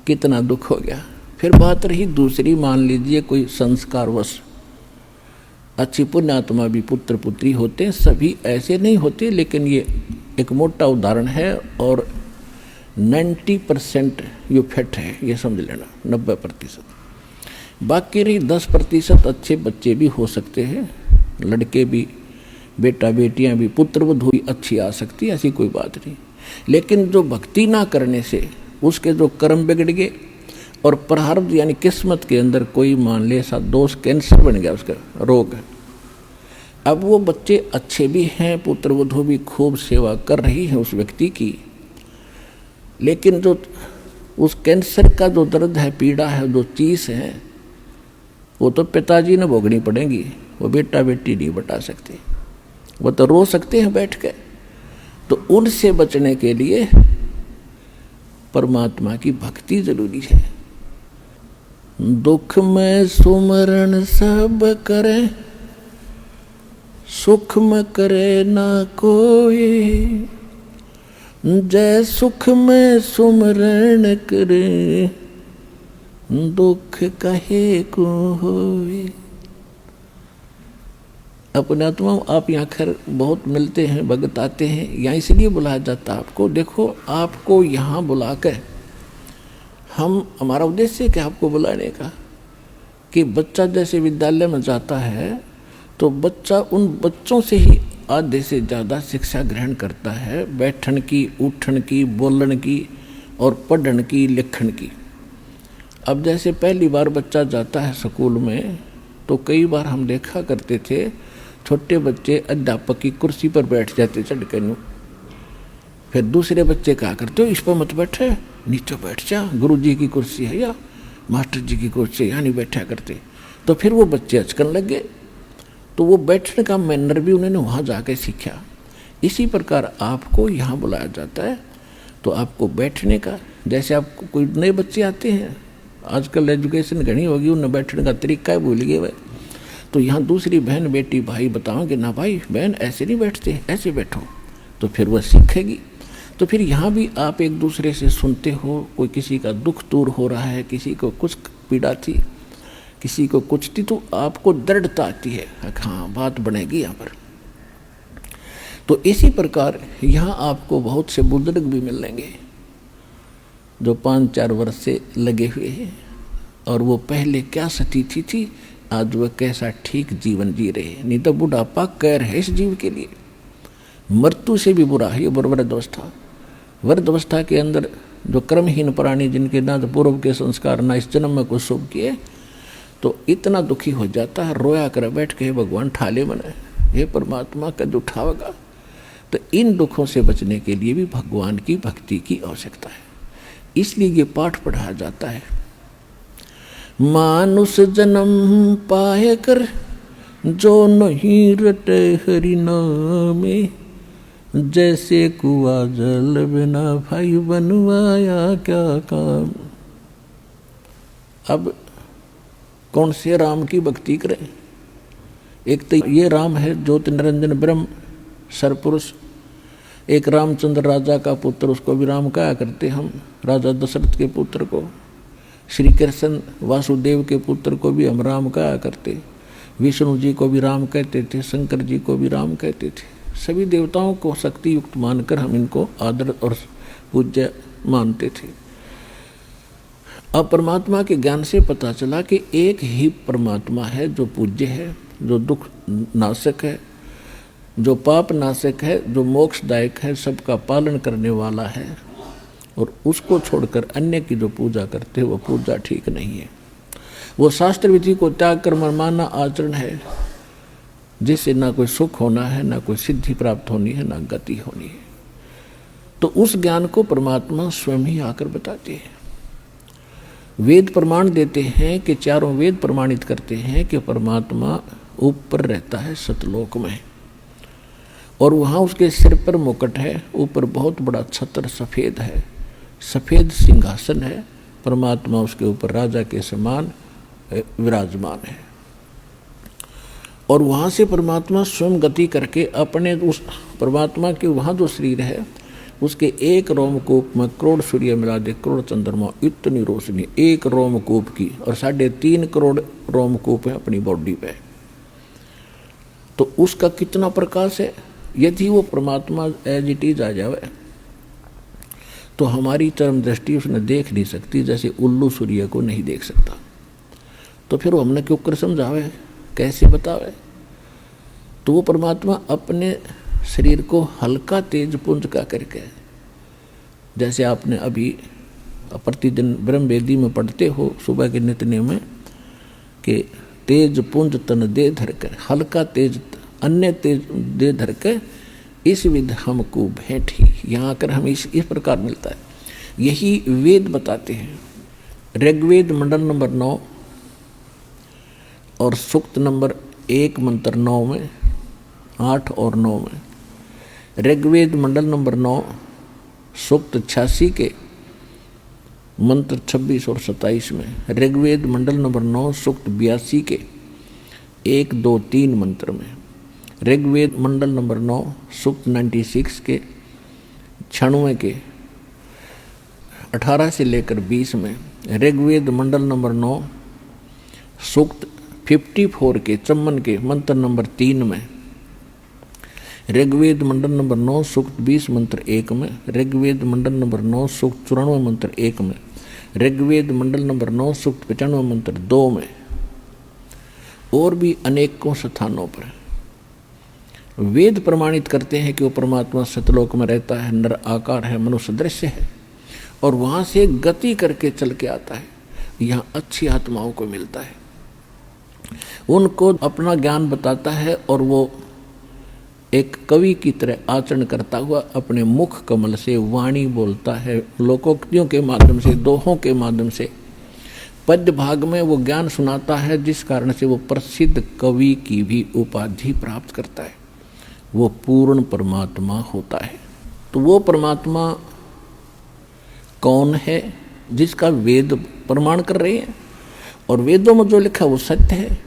कितना दुख हो गया। फिर बात रही दूसरी, मान लीजिए कोई संस्कारवश अच्छी पुण्यात्मा भी पुत्र पुत्री होते हैं, सभी ऐसे नहीं होते, लेकिन ये एक मोटा उदाहरण है और 90% ये फैक्ट है, ये समझ लेना, 90%। बाकी रही 10% अच्छे बच्चे भी हो सकते हैं, लड़के भी, बेटा बेटियां भी, पुत्र वधू भी अच्छी आ सकती है, ऐसी कोई बात नहीं। लेकिन जो भक्ति ना करने से उसके जो कर्म बिगड़ गए और प्रारब्ध यानी किस्मत के अंदर कोई मान ले ऐसा दोष, कैंसर बन गया उसका रोग। अब वो बच्चे अच्छे भी हैं, पुत्र वधू भी खूब सेवा कर रही है उस व्यक्ति की, लेकिन जो उस कैंसर का जो दर्द है, पीड़ा है, जो चीज़ है, वो तो पिताजी ने भोगनी पड़ेगी, वो बेटा बेटी नहीं बता सकते, वो तो रो सकते हैं बैठ के। तो उनसे बचने के लिए परमात्मा की भक्ति जरूरी है। दुख में सुमरण सब करे, सुख में करे ना कोई, जय सुख में सुमरण करे, दुख कहे को होए। अपने आत्मा आप यहाँ खैर बहुत मिलते हैं, भगत आते हैं, यहाँ इसलिए बुलाया जाता है आपको। देखो आपको यहाँ बुलाकर हमारा उद्देश्य क्या आपको बुलाने का, कि बच्चा जैसे विद्यालय में जाता है तो बच्चा उन बच्चों से ही आधे से ज़्यादा शिक्षा ग्रहण करता है, बैठन की, उठन की, बोलन की और पढ़न की, लिखन की। अब जैसे पहली बार बच्चा जाता है स्कूल में तो कई बार हम देखा करते थे छोटे बच्चे अध्यापक की कुर्सी पर बैठ जाते चढ़ के नु, फिर दूसरे बच्चे कहा करते हो इस पर मत बैठे, नीचे बैठ जा, गुरुजी की कुर्सी है या मास्टर जी की कोच से यहाँ नहीं बैठा करते। तो फिर वो बच्चे अचकन लग गए, तो वो बैठने का मैनर भी उन्होंने वहाँ जाके सीखा। इसी प्रकार आपको यहाँ बुलाया जाता है तो आपको बैठने का, जैसे आपको कोई नए बच्चे आते हैं, आजकल एजुकेशन घनी होगी, उन्हें बैठने का तरीका है भूल गए वह, तो यहाँ दूसरी बहन बेटी भाई बताओगे ना, भाई बहन ऐसे नहीं बैठते, ऐसे बैठो, तो फिर वह सीखेगी। तो फिर यहाँ भी आप एक दूसरे से सुनते हो, कोई किसी का दुख दूर हो रहा है, किसी को कुछ पीड़ा थी, किसी को कुछ थी, तो आपको दृढ़ता आती है, हाँ बात बनेगी यहाँ पर। तो इसी प्रकार यहाँ आपको बहुत से बुजुर्ग भी मिलेंगे जो 5-4 वर्ष से लगे हुए हैं, और वो पहले क्या स्थिति थी, आज वह कैसा ठीक जीवन जी रहे हैं। नहीं तो बुढ़ापा कैर है इस जीव के लिए, मृत्यु से भी बुरा है ये वृद्धावस्था। वृद्धावस्था के अंदर जो कर्महीन प्राणी, जिनके ना तो पूर्व के संस्कार ना इस जन्म में कुछ शुभ किए, तो इतना दुखी हो जाता है, रोया कर बैठ के भगवान ठाले मने, हे परमात्मा कद उठावेगा। तो इन दुखों से बचने के लिए भी भगवान की भक्ति की आवश्यकता है, इसलिए ये पाठ पढ़ाया जाता है। मानुष जन्म पाए कर जो नहीं रटे हरि नामे, जैसे कुआ जल बिना भाई बनवाया क्या काम। अब कौन से राम की भक्ति करें? एक तो ये राम है ज्योति निरंजन ब्रह्म सरपुरुष, एक रामचंद्र राजा का पुत्र, उसको भी राम कहा करते हम, राजा दशरथ के पुत्र को। श्री कृष्ण वासुदेव के पुत्र को भी हम राम कहा करते, विष्णु जी को भी राम कहते थे, शंकर जी को भी राम कहते थे। सभी देवताओं को शक्ति युक्त मानकर हम इनको आदर और पूज्य मानते थे। अब परमात्मा के ज्ञान से पता चला कि एक ही परमात्मा है जो पूज्य है, जो दुख नाशक है, जो पाप नाशक है, जो मोक्षदायक है, सबका पालन करने वाला है, और उसको छोड़कर अन्य की जो पूजा करते हैं वो पूजा ठीक नहीं है। वो शास्त्र विधि को त्याग कर मनमाना आचरण है, जिससे ना कोई सुख होना है, ना कोई सिद्धि प्राप्त होनी है, ना गति होनी है। तो उस ज्ञान को परमात्मा स्वयं ही आकर बताते हैं। वेद प्रमाण देते हैं कि चारों वेद प्रमाणित करते हैं कि परमात्मा ऊपर रहता है सतलोक में, और वहाँ उसके सिर पर मुकुट है, ऊपर बहुत बड़ा छत्र सफ़ेद है, सफ़ेद सिंहासन है, परमात्मा उसके ऊपर राजा के समान विराजमान है। और वहाँ से परमात्मा स्वयं गति करके अपने उस परमात्मा के वहाँ जो शरीर है उसके एक रोमकूप में करोड़ सूर्य मिला दे, करोड़ चंद्रमा, इतनी रोशनी एक रोमकूप की, और 3.5 करोड़ रोमकूप है अपनी बॉडी पे। तो उसका कितना प्रकाश है। यदि वो परमात्मा एज इट इज आ जाए तो हमारी चरम दृष्टि उसने देख नहीं सकती, जैसे उल्लू सूर्य को नहीं देख सकता। तो फिर वो हमने क्यों कर समझावे, कैसे बतावे। तो वो परमात्मा अपने शरीर को हल्का तेज पुंज का करके, जैसे आपने अभी प्रतिदिन ब्रह्म वेदी में पढ़ते हो सुबह के नित्य में कि तेज पुंज तन दे धरकर, हल्का तेज अन्य तेज दे धरकर इस विध हमको भेंट ही। यहाँ आकर हमें इस प्रकार मिलता है। यही वेद बताते हैं। ऋग्वेद मंडल नंबर 9 और सूक्त नंबर 1 मंत्र 9 में, 8 और 9 में। ऋग्वेद मंडल नंबर 9 सूक्त 86 के मंत्र 26 और 27 में। ऋग्वेद मंडल नंबर 9 सूक्त 82 के 1, 2, 3 मंत्र में। ऋग्वेद मंडल नंबर 9 सूक्त 96 के 96 के 18 से लेकर 20 में। ऋग्वेद मंडल नंबर 9 सूक्त 54 के 54 के मंत्र नंबर 3 में। ऋग्वेद मंडल नंबर 9 सूक्त 20 मंत्र 1 में। ऋग्वेद मंडल नंबर 9 सूक्त 94 मंत्र 1 में। ऋग्वेद मंडल नंबर 9 सूक्त 95 मंत्र 2 में। और भी अनेकों स्थानों पर वेद प्रमाणित करते हैं कि वो परमात्मा सतलोक में रहता है, नर आकार है, मनुष्य दृश्य है, और वहाँ से गति करके चल के आता है। यहाँ अच्छी आत्माओं को मिलता है, उनको अपना ज्ञान बताता है, और वो एक कवि की तरह आचरण करता हुआ अपने मुख कमल से वाणी बोलता है, लोकोक्तियों के माध्यम से, दोहों के माध्यम से पद्य भाग में वो ज्ञान सुनाता है जिस कारण से वो प्रसिद्ध कवि की भी उपाधि प्राप्त करता है। वो पूर्ण परमात्मा होता है। तो वो परमात्मा कौन है जिसका वेद प्रमाण कर रहे हैं, और वेदों में जो लिखा वो सत्य है।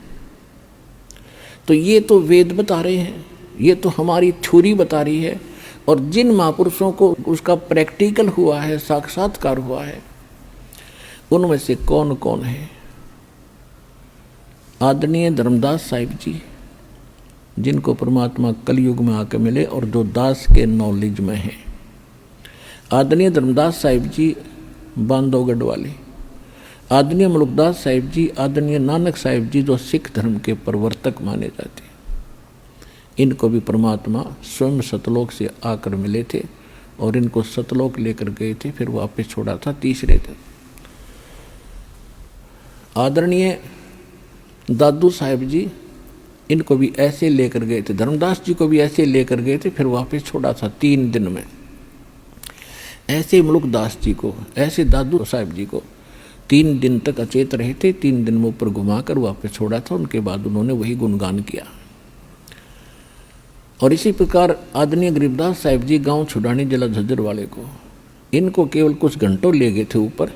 तो ये तो वेद बता रहे हैं, ये तो हमारी थ्योरी बता रही है, और जिन महापुरुषों को उसका प्रैक्टिकल हुआ है, साक्षात्कार हुआ है, उनमें से कौन कौन है? आदरणीय धर्मदास साहिब जी, जिनको परमात्मा कलयुग में आकर मिले और जो दास के नॉलेज में है। आदरणीय धर्मदास साहिब जी बांधवगढ़ वाले, आदरणीय मुलुकदास साहिब जी, आदरणीय नानक साहिब जी जो सिख धर्म के प्रवर्तक माने जाते हैं। इनको भी परमात्मा स्वयं सतलोक से आकर मिले थे और इनको सतलोक लेकर गए थे, फिर वापस छोड़ा था तीसरे दिन। आदरणीय दादू साहिब जी, इनको भी ऐसे लेकर गए थे, धर्मदास जी को भी ऐसे लेकर गए थे, फिर वापस छोड़ा था 3 दिन में। ऐसे मुलुकदास जी को, ऐसे दादू साहिब जी को 3 दिन तक अचेत रहे थे, 3 दिन में ऊपर घुमाकर वापस छोड़ा था। उनके बाद उन्होंने वही गुणगान किया। और इसी प्रकार आदरणीय गरीबदास साहिब जी गांव छुड़ानी जिला झज्जर वाले को, इनको केवल कुछ घंटों ले गए थे ऊपर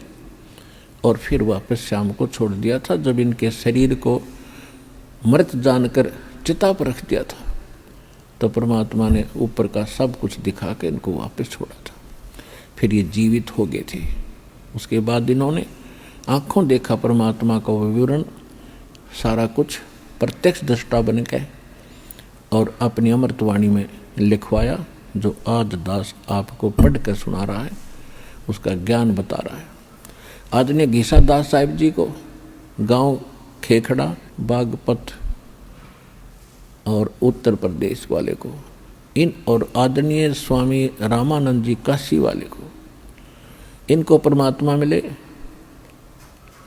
और फिर वापस शाम को छोड़ दिया था। जब इनके शरीर को मृत जानकर चिता पर रख दिया था तो परमात्मा ने ऊपर का सब कुछ दिखा के इनको वापस छोड़ा था। फिर ये जीवित हो गए थे। उसके बाद इन्होंने आँखों देखा परमात्मा का विवरण, सारा कुछ प्रत्यक्ष दृष्टा बन गए और अपनी अमृतवाणी में लिखवाया, जो आज दास आपको पढ़ कर सुना रहा है, उसका ज्ञान बता रहा है। आदरणीय घीसा दास साहिब जी को गांव खेखड़ा, बागपत और उत्तर प्रदेश वाले को, इन और आदरणीय स्वामी रामानंद जी काशी वाले को, इनको परमात्मा मिले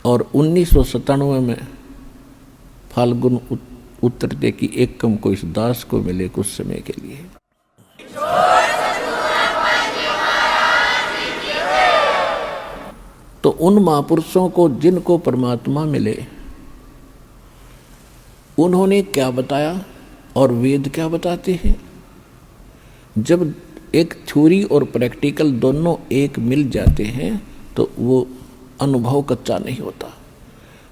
और 1997 में फाल्गुन उत्तरते की एकम को इस दास को मिले कुछ समय के लिए। तो उन महापुरुषों को जिनको परमात्मा मिले, उन्होंने क्या बताया और वेद क्या बताते हैं? जब एक थ्योरी और प्रैक्टिकल दोनों एक मिल जाते हैं तो वो अनुभव कच्चा नहीं होता।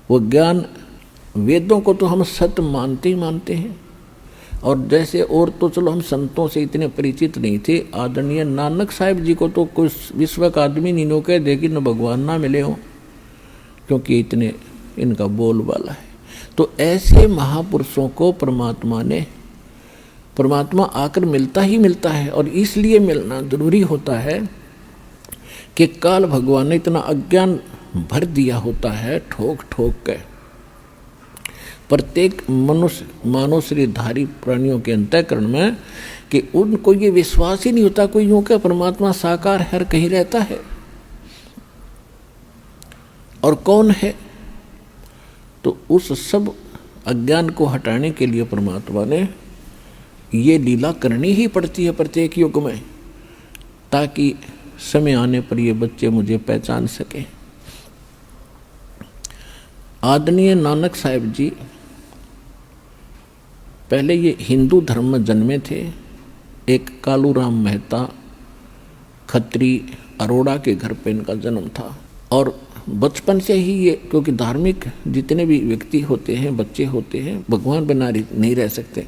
वो ज्ञान, वेदों को तो हम सत्य मानते ही मानते हैं, और जैसे और तो चलो हम संतों से इतने परिचित नहीं थे। आदरणीय नानक साहिब जी को तो कोई विश्व का आदमी नहीं नो कह दे कि न भगवान ना मिले हों, क्योंकि इतने इनका बोलबाला है। तो ऐसे महापुरुषों को परमात्मा आकर मिलता ही मिलता है, और इसलिए मिलना जरूरी होता है कि काल भगवान ने इतना अज्ञान भर दिया होता है ठोक ठोक के प्रत्येक मनुष्य मानव शरीरधारी प्राणियों के अंतःकरण में, कि उनको ये विश्वास ही नहीं होता कोई यूं क्या परमात्मा साकार हर कहीं रहता है और कौन है। तो उस सब अज्ञान को हटाने के लिए परमात्मा ने ये लीला करनी ही पड़ती है प्रत्येक युग में, ताकि समय आने पर ये बच्चे मुझे पहचान सके। आदरणीय नानक साहिब जी पहले ये हिंदू धर्म में जन्मे थे। एक कालूराम मेहता खत्री अरोड़ा के घर पे इनका जन्म था, और बचपन से ही ये, क्योंकि धार्मिक जितने भी व्यक्ति होते हैं, बच्चे होते हैं, भगवान बिना नहीं रह सकते,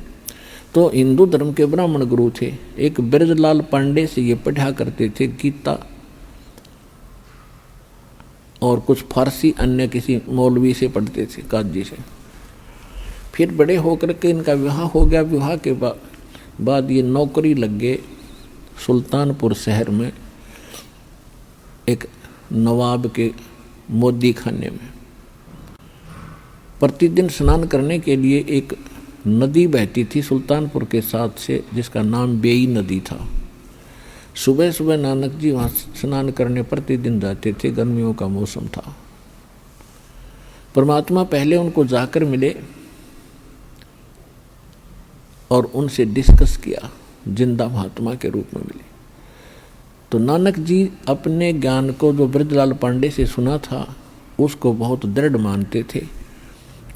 तो हिंदू धर्म के ब्राह्मण गुरु थे। एक ब्रजलाल पांडे से ये पढ़ा करते थे गीता, और कुछ फारसी अन्य किसी मौलवी से पढ़ते थे, काजी से। फिर बड़े होकर के इनका विवाह हो गया। विवाह के बाद ये नौकरी लग गए सुल्तानपुर शहर में एक नवाब के मोदी खाने में। प्रतिदिन स्नान करने के लिए एक नदी बहती थी सुल्तानपुर के साथ से, जिसका नाम बेई नदी था। सुबह सुबह नानक जी वहाँ स्नान करने प्रतिदिन जाते थे, गर्मियों का मौसम था। परमात्मा पहले उनको जाकर मिले और उनसे डिस्कस किया, जिंदा महात्मा के रूप में मिले। तो नानक जी अपने ज्ञान को जो ब्रजलाल पांडे से सुना था उसको बहुत दृढ़ मानते थे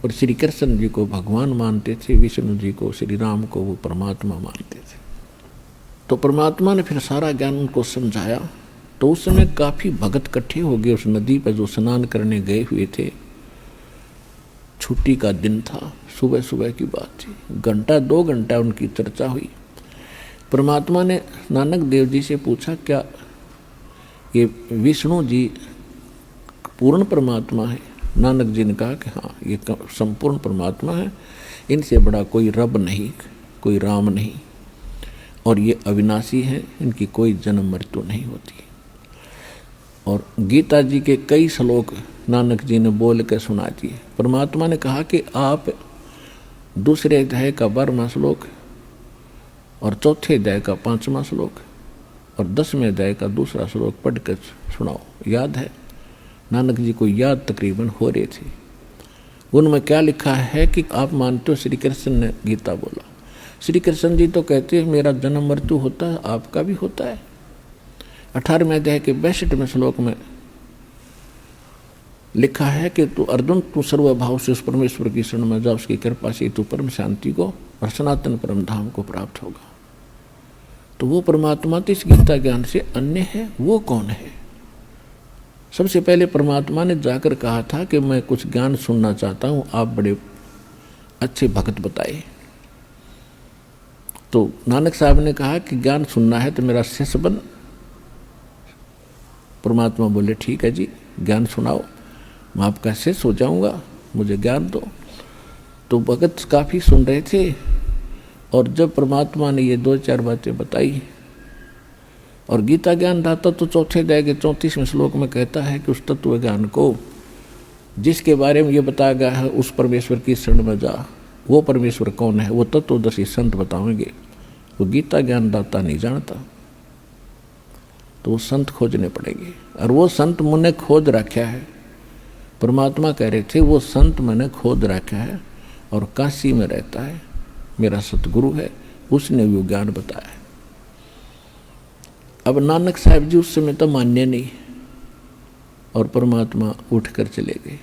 और श्री कृष्ण जी को भगवान मानते थे, विष्णु जी को, श्री राम को वो परमात्मा मानते थे। तो परमात्मा ने फिर सारा ज्ञान उनको समझाया। तो उस समय काफी भगत इकट्ठे हो गए उस नदी पर जो स्नान करने गए हुए थे। छुट्टी का दिन था, सुबह सुबह की बात थी। 1-2 घंटा उनकी चर्चा हुई। परमात्मा ने नानक देव जी से पूछा, क्या ये विष्णु जी पूर्ण परमात्मा है? नानक जी ने कहा कि हाँ, ये संपूर्ण परमात्मा है, इनसे बड़ा कोई रब नहीं, कोई राम नहीं, और ये अविनाशी हैं, इनकी कोई जन्म मृत्यु नहीं होती। और गीता जी के कई श्लोक नानक जी ने बोल के सुना दिए। परमात्मा ने कहा कि आप दूसरे अध्याय का 12वां श्लोक और चौथे अध्याय का 5वां श्लोक और 10वें अध्याय का दूसरा श्लोक पढ़ कर सुनाओ। याद है? नानक जी को याद तकरीबन हो रहे थे। उनमें क्या लिखा है कि आप मानते हो श्री कृष्ण ने गीता बोला। श्री कृष्ण जी तो कहते हैं मेरा जन्म मृत्यु होता है, आपका भी होता है। 18वें अध्याय के 62वें श्लोक में लिखा है कि तू अर्जुन, तू सर्वभाव से उस परमेश्वर की शरण में जा, उसकी कृपा से तू परम शांति को और सनातन परम धाम को प्राप्त होगा। तो वो परमात्मा तो इस गीता ज्ञान से अन्य है। वो कौन है? सबसे पहले परमात्मा ने जाकर कहा था कि मैं कुछ ज्ञान सुनना चाहता हूं, आप बड़े अच्छे भक्त बताए। तो नानक साहब ने कहा कि ज्ञान सुनना है तो मेरा शिष्य बन। परमात्मा बोले ठीक है जी, ज्ञान सुनाओ, मैं आपका शिष्य हो जाऊंगा, मुझे ज्ञान दो। तो भगत काफी सुन रहे थे और जब परमात्मा ने ये 2-4 बातें बताई और गीता ज्ञान दाता तो चौथे अध्याय के 34वें श्लोक में कहता है कि उस तत्व ज्ञान को जिसके बारे में ये बताया गया है उस परमेश्वर की शरण में जा। वो परमेश्वर कौन है? वो तत्वदर्शी संत बताएंगे। वो गीता ज्ञान दाता नहीं जानता, तो वो संत खोजने पड़ेंगे। और वो संत मैंने खोज रखा है। परमात्मा कह रहे थे वो संत मैंने खोज रखा है और काशी में रहता है, मेरा सतगुरु है, उसने वो ज्ञान बताया। अब नानक साहब जी उस समय तो मान्य नहीं और परमात्मा उठकर चले गए।